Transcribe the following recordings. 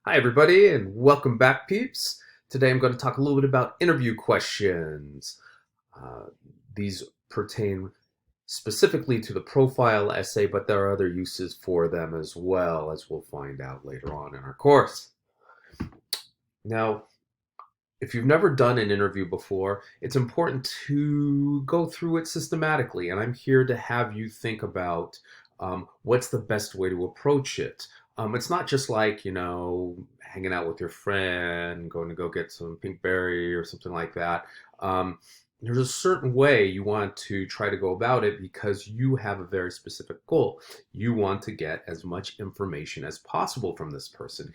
Hi, everybody, and welcome back, peeps. Today I'm going to talk a little bit about interview questions. Uh, these pertain specifically to the profile essay, but there are other uses for them as well, as we'll find out later on in our course. Now, if you've never done an interview before, it's important to go through it systematically, and I'm here to have you think about what's the best way to approach it. It's not just like, hanging out with your friend, going to go get some pinkberry or something like that. There's a certain way you want to try to go about it because you have a very specific goal. You want to get as much information as possible from this person.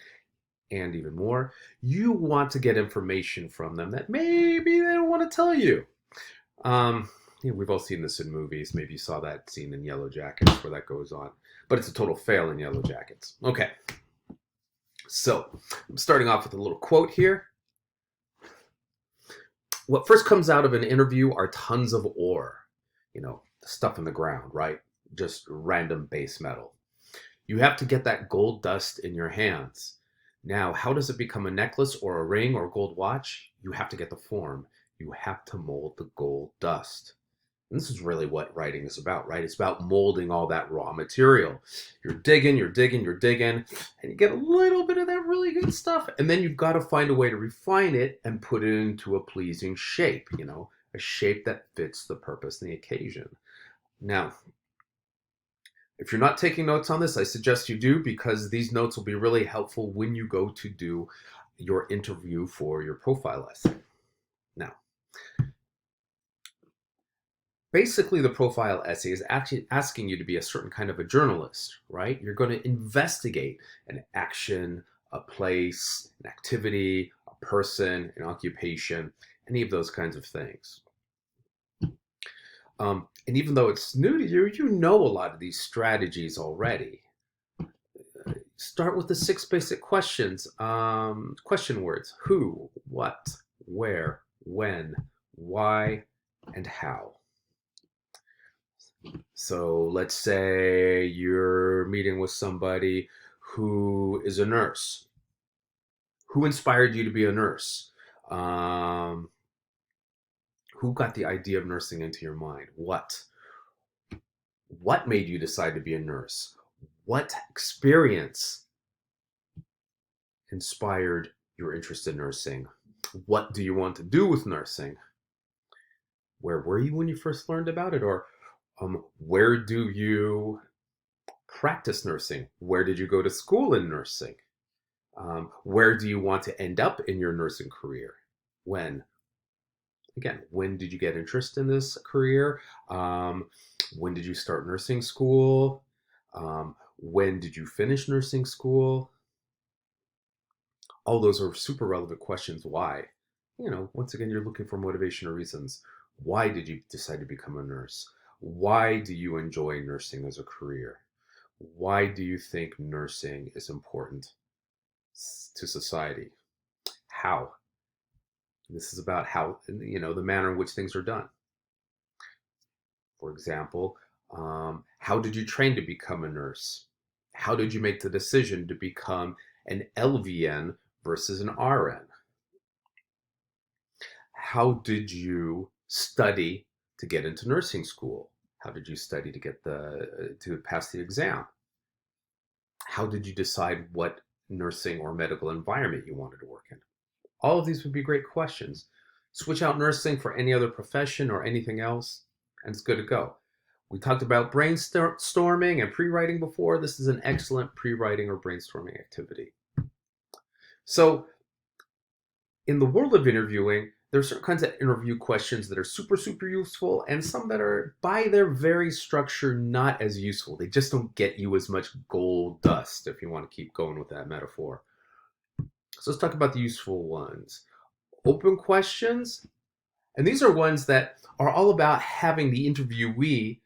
And even more, you want to get information from them that maybe they don't want to tell you. We've all seen this in movies. Maybe you saw that scene in Yellow Jackets where that goes on. But it's a total fail in Yellow Jackets. Okay, so I'm starting off with a little quote here. What first comes out of an interview are tons of ore. Stuff in the ground, right? Just random base metal. You have to get that gold dust in your hands. Now, how does it become a necklace or a ring or a gold watch? You have to get the form. You have to mold the gold dust. And this is really what writing is about, right? It's about molding all that raw material. You're digging, you're digging, you're digging, and you get a little bit of that really good stuff. And then you've got to find a way to refine it and put it into a pleasing shape, a shape that fits the purpose and the occasion. Now, if you're not taking notes on this, I suggest you do because these notes will be really helpful when you go to do your interview for your profile essay. Now, basically the profile essay is actually asking you to be a certain kind of a journalist, right? You're going to investigate an action, a place, an activity, a person, an occupation, any of those kinds of things. And even though it's new to you, you know a lot of these strategies already. Start with the 6 basic questions. Question words: who, what, where, when, why, and how. So let's say you're meeting with somebody who is a nurse. Who inspired you to be a nurse? Who got the idea of nursing into your mind? What? What made you decide to be a nurse? What experience inspired your interest in nursing? What do you want to do with nursing? Where were you when you first learned about it? Or where do you practice nursing? Where did you go to school in nursing? Where do you want to end up in your nursing career? When? Again, when did you get interest in this career? When did you start nursing school? When did you finish nursing school? All those are super relevant questions. Why? Once again, you're looking for motivation or reasons. Why did you decide to become a nurse? Why do you enjoy nursing as a career? Why do you think nursing is important to society? How? This is about how, the manner in which things are done. For example, how did you train to become a nurse? How did you make the decision to become an LVN versus an RN? How did you study to get into nursing school? How did you study to get to pass the exam? How did you decide what nursing or medical environment you wanted to work in? All of these would be great questions. Switch out nursing for any other profession or anything else, and it's good to go. We talked about brainstorming and pre-writing before. This is an excellent pre-writing or brainstorming activity. So in the world of interviewing, there are certain kinds of interview questions that are super, super useful, and some that are, by their very structure, not as useful. They just don't get you as much gold dust, if you want to keep going with that metaphor. So let's talk about the useful ones. Open questions. And these are ones that are all about having the interviewee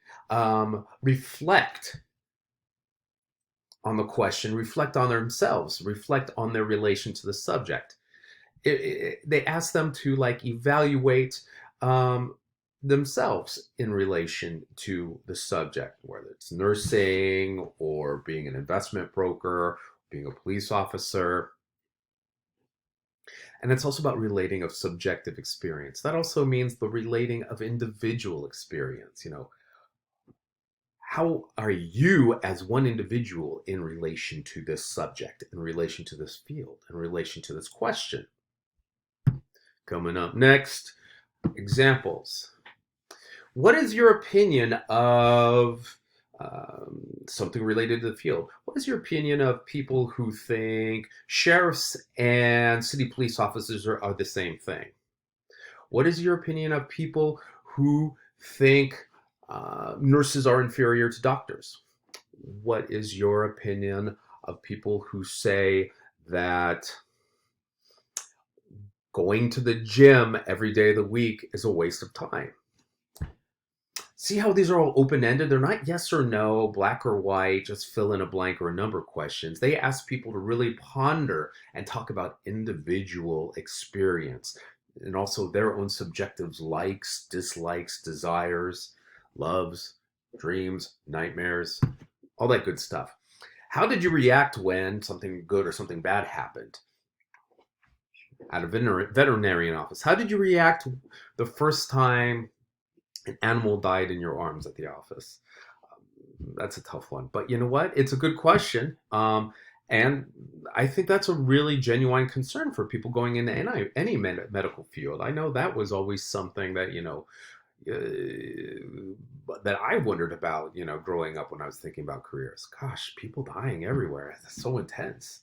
reflect on the question, reflect on themselves, reflect on their relation to the subject. They ask them to evaluate themselves in relation to the subject, whether it's nursing or being an investment broker, being a police officer. And it's also about relating of subjective experience. That also means the relating of individual experience. How are you as one individual in relation to this subject, in relation to this field, in relation to this question? Coming up next, examples. What is your opinion of something related to the field? What is your opinion of people who think sheriffs and city police officers are the same thing? What is your opinion of people who think nurses are inferior to doctors? What is your opinion of people who say that going to the gym every day of the week is a waste of time? See how these are all open-ended? They're not yes or no, black or white, just fill in a blank or a number questions. They ask people to really ponder and talk about individual experience and also their own subjective likes, dislikes, desires, loves, dreams, nightmares, all that good stuff. How did you react when something good or something bad happened at a veterinarian office? How did you react the first time an animal died in your arms at the office? That's a tough one, but you know what? It's a good question. And I think that's a really genuine concern for people going into any medical field. I know that was always something that, that I wondered about, growing up when I was thinking about careers. Gosh, people dying everywhere. That's so intense.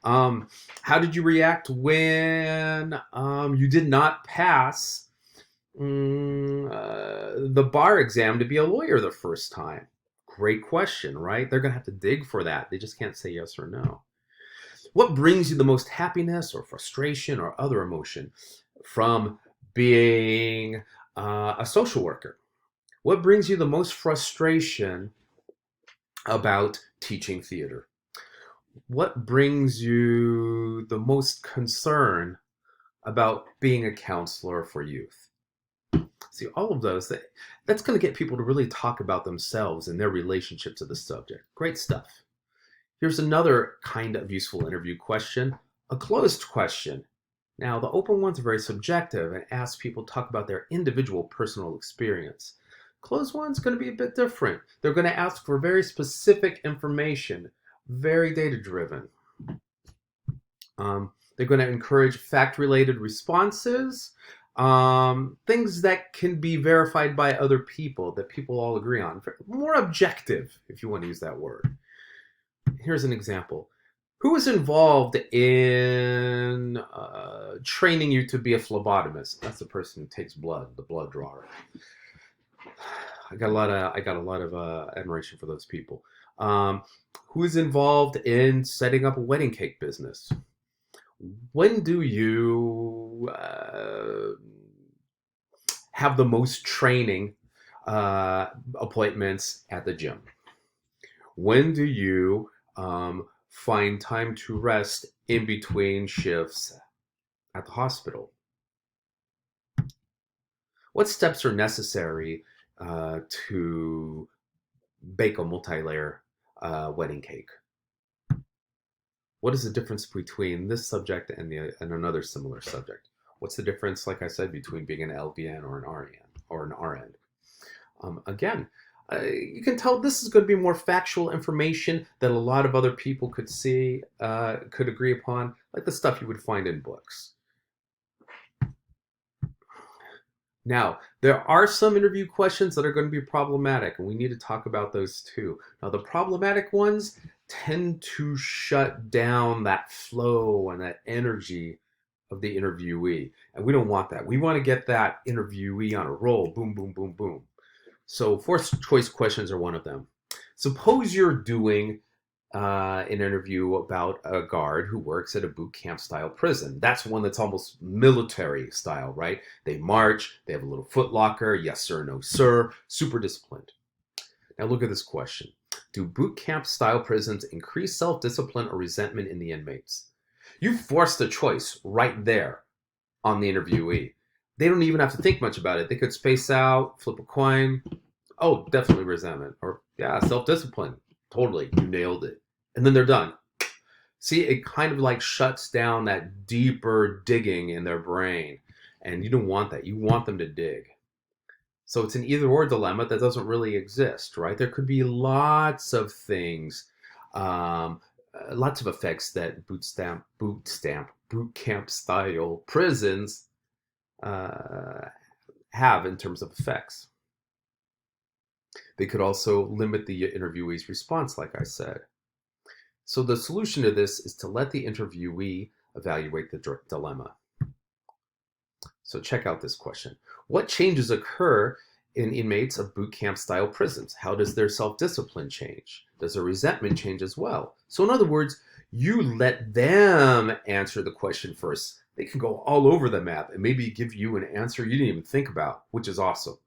How did you react when you did not pass the bar exam to be a lawyer the first time? Great question, right? They're going to have to dig for that. They just can't say yes or no. What brings you the most happiness or frustration or other emotion from being a social worker? What brings you the most frustration about teaching theater? What brings you the most concern about being a counselor for youth? See, all of those, that's going to get people to really talk about themselves and their relationship to the subject. Great stuff. Here's another kind of useful interview question, a closed question. Now, the open ones are very subjective and ask people to talk about their individual personal experience. Closed one's going to be a bit different. They're going to ask for very specific information, very data-driven. They're going to encourage fact-related responses, things that can be verified by other people, that people all agree on. More objective, if you want to use that word. Here's an example. Who is involved in training you to be a phlebotomist? That's the person who takes blood, the blood drawer. I got a lot of admiration for those people. Who is involved in setting up a wedding cake business? When do you have the most training appointments at the gym? When do you find time to rest in between shifts at the hospital? What steps are necessary to bake a multi-layer wedding cake? What is the difference between this subject and another similar subject? What's the difference, like I said, between being an LVN or an RN or an RN? Again, you can tell this is going to be more factual information that a lot of other people could see, could agree upon, like the stuff you would find in books. Now, there are some interview questions that are going to be problematic, and we need to talk about those too. Now, the problematic ones tend to shut down that flow and that energy of the interviewee, and we don't want that. We want to get that interviewee on a roll, boom, boom, boom, boom. So forced choice questions are one of them. Suppose you're doing an interview about a guard who works at a boot camp style prison. That's one that's almost military style, right? They march, they have a little foot locker, yes sir, no sir, super disciplined. Now look at this question. Do boot camp style prisons increase self-discipline or resentment in the inmates? You forced a choice right there on the interviewee. They don't even have to think much about it. They could space out, flip a coin. Oh, definitely resentment. Or yeah, self-discipline. Totally, you nailed it. And then they're done. See, it kind of like shuts down that deeper digging in their brain. And you don't want that. You want them to dig. So it's an either or dilemma that doesn't really exist, right? There could be lots of things, um, lots of effects that boot camp style prisons uh, have in terms of effects. They could also limit the interviewee's response, like I said. So the solution to this is to let the interviewee evaluate the dilemma. So check out this question. What changes occur in inmates of boot camp style prisons? How does their self-discipline change? Does their resentment change as well? So in other words, you let them answer the question first. They can go all over the map and maybe give you an answer you didn't even think about, which is awesome.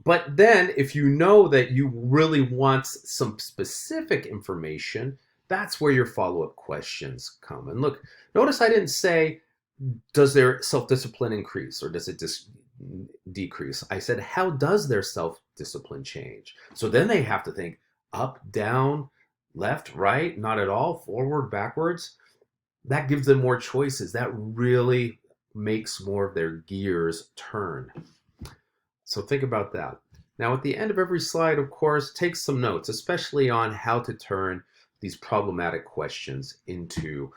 But then if you know that you really want some specific information, that's where your follow-up questions come. And look, notice I didn't say, does their self-discipline increase or does it decrease? I said, how does their self-discipline change? So then they have to think up, down, left, right, not at all, forward, backwards. That gives them more choices. That really makes more of their gears turn. So think about that. Now, at the end of every slide, of course, take some notes, especially on how to turn these problematic questions into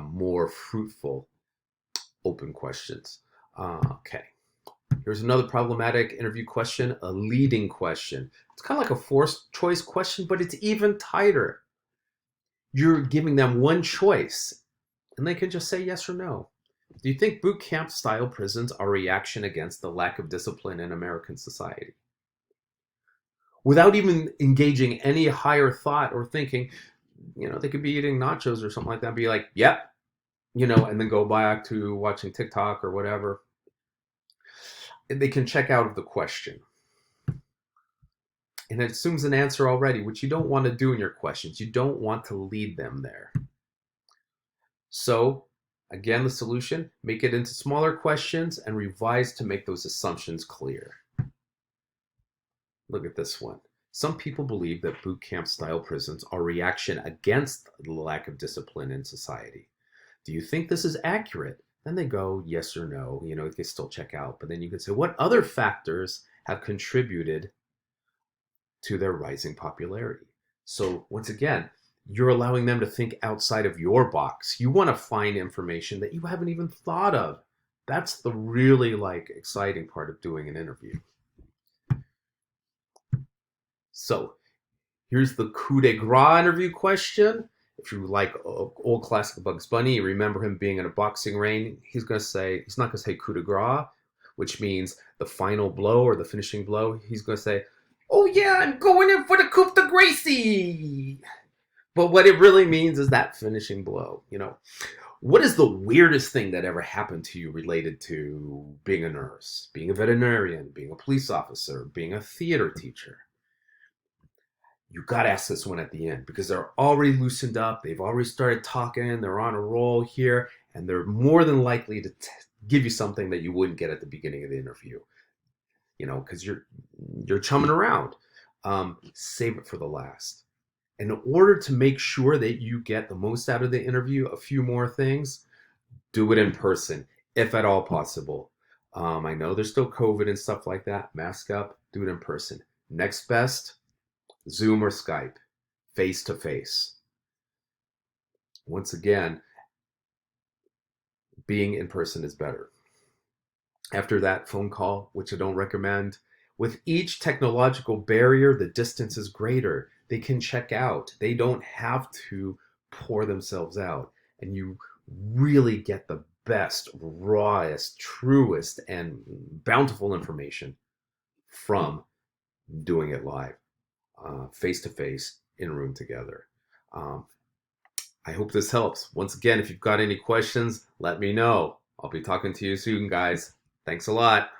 more fruitful open questions. Okay. Here's another problematic interview question, a leading question. It's kind of like a forced choice question, but it's even tighter. You're giving them one choice, and they can just say yes or no. Do you think boot camp style prisons are a reaction against the lack of discipline in American society? Without even engaging any higher thought or thinking, they could be eating nachos or something like that, and be like, yep, and then go back to watching TikTok or whatever. They can check out of the question. And it assumes an answer already, which you don't want to do in your questions. You don't want to lead them there. So, again, the solution, make it into smaller questions and revise to make those assumptions clear. Look at this one. Some people believe that boot camp style prisons are a reaction against the lack of discipline in society. Do you think this is accurate? Then they go yes or no. They still check out. But then you can say, what other factors have contributed to their rising popularity? So once again, you're allowing them to think outside of your box. You want to find information that you haven't even thought of. That's the really exciting part of doing an interview. So here's the coup de grace interview question. If you like old classic Bugs Bunny, you remember him being in a boxing ring, he's not going to say coup de grace, which means the final blow or the finishing blow. He's going to say, oh yeah, I'm going in for the coup de gracie. But what it really means is that finishing blow. What is the weirdest thing that ever happened to you related to being a nurse, being a veterinarian, being a police officer, being a theater teacher? You got to ask this one at the end because they're already loosened up. They've already started talking. They're on a roll here, and they're more than likely to give you something that you wouldn't get at the beginning of the interview. Because you're chumming around. Save it for the last. In order to make sure that you get the most out of the interview, a few more things, do it in person, if at all possible. I know there's still COVID and stuff like that. Mask up, do it in person. Next best, Zoom or Skype, face to face. Once again, being in person is better. After that, phone call, which I don't recommend. With each technological barrier, the distance is greater. They can check out. They don't have to pour themselves out. And you really get the best, rawest, truest, and bountiful information from doing it live, face-to-face, in a room together. I hope this helps. Once again, if you've got any questions, let me know. I'll be talking to you soon, guys. Thanks a lot.